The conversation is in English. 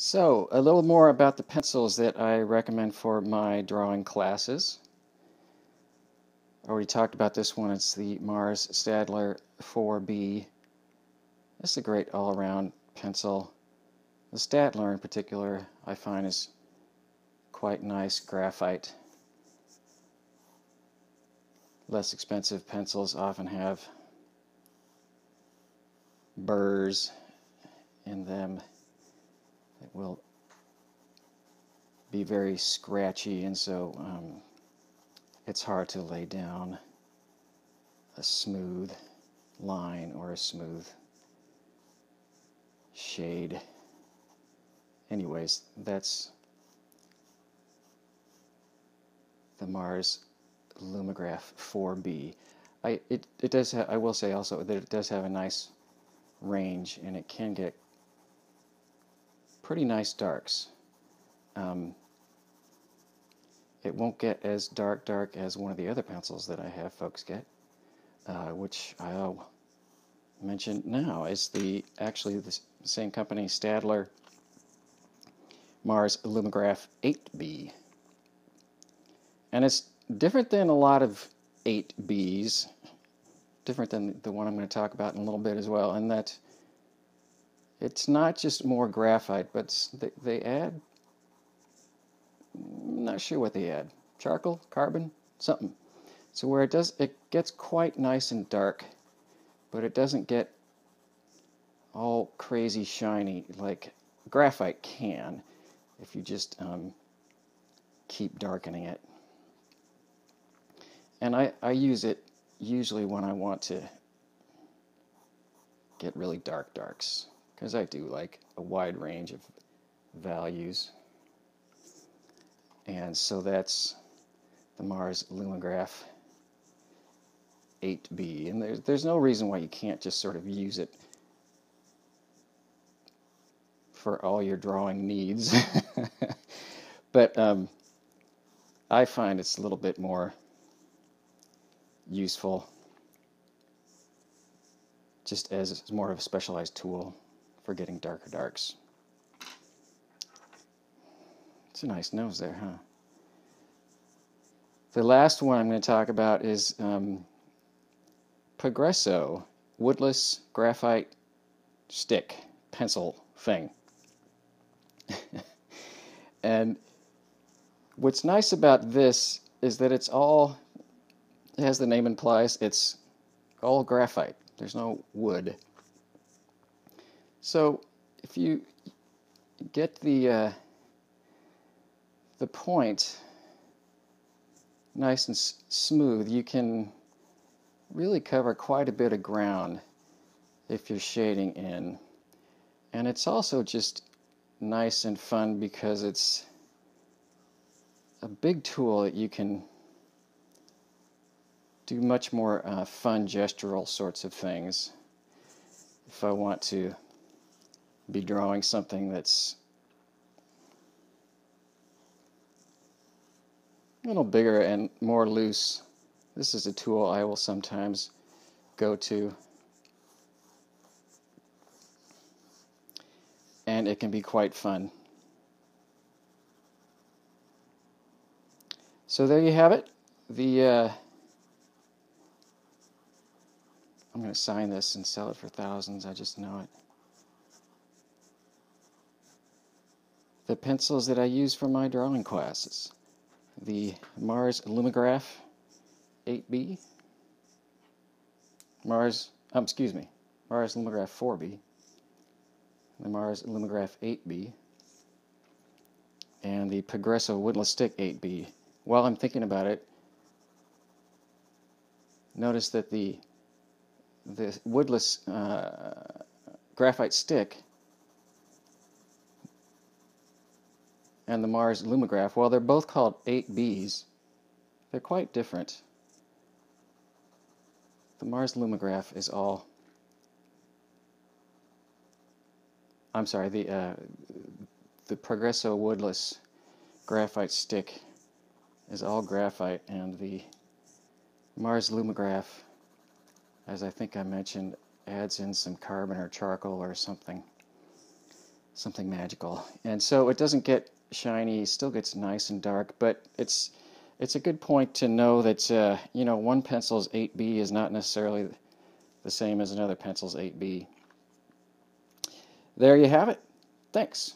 So, a little more about the pencils that I recommend for my drawing classes. I already talked about this one. It's the Mars Staedtler 4B. It's a great all-around pencil. The Staedtler in particular I find is quite nice graphite. Less expensive pencils often have burrs in them that will be very scratchy, and so it's hard to lay down a smooth line or a smooth shade. Anyways, that's the Mars Lumograph 4B. I will say also that it does have a nice range, and it can get pretty nice darks. It won't get as dark as one of the other pencils that I have folks get, which I'll mention now. It's actually the same company, Staedtler Mars Lumograph 8B. And it's different than a lot of 8Bs, different than the one I'm going to talk about in a little bit as well, in that it's not just more graphite, but they add, I'm not sure what they add, charcoal, carbon, something. So where it gets quite nice and dark, but it doesn't get all crazy shiny like graphite can if you just keep darkening it. And I use it usually when I want to get really dark darks, because I do like a wide range of values. And so that's the Mars Lumograph 8B. And there's no reason why you can't just sort of use it for all your drawing needs. But I find it's a little bit more useful just as more of a specialized tool for getting darker darks. It's a nice nose there, huh? The last one I'm going to talk about is Progresso woodless graphite stick pencil thing. And what's nice about this is that as the name implies, it's all graphite. There's no wood. So if you get the point nice and smooth, you can really cover quite a bit of ground if you're shading in. And it's also just nice and fun because it's a big tool that you can do much more fun gestural sorts of things. If I want to be drawing something that's a little bigger and more loose, this is a tool I will sometimes go to. And it can be quite fun. So there you have it. I'm going to sign this and sell it for thousands, I just know it. The pencils that I use for my drawing classes. The Mars Lumograph 8B. Mars Lumograph 4B. The Mars Lumograph 8B. And the Progresso Woodless Stick 8B. While I'm thinking about it, notice that the woodless graphite stick and the Mars Lumograph, while they're both called 8Bs, they're quite different. The Mars Lumograph is all... I'm sorry, the Progresso Woodless graphite stick is all graphite, and the Mars Lumograph, as I think I mentioned, adds in some carbon or charcoal or something. something magical. And so it doesn't get shiny, still gets nice and dark, but it's a good point to know that one pencil's 8B is not necessarily the same as another pencil's 8B. There you have it. Thanks.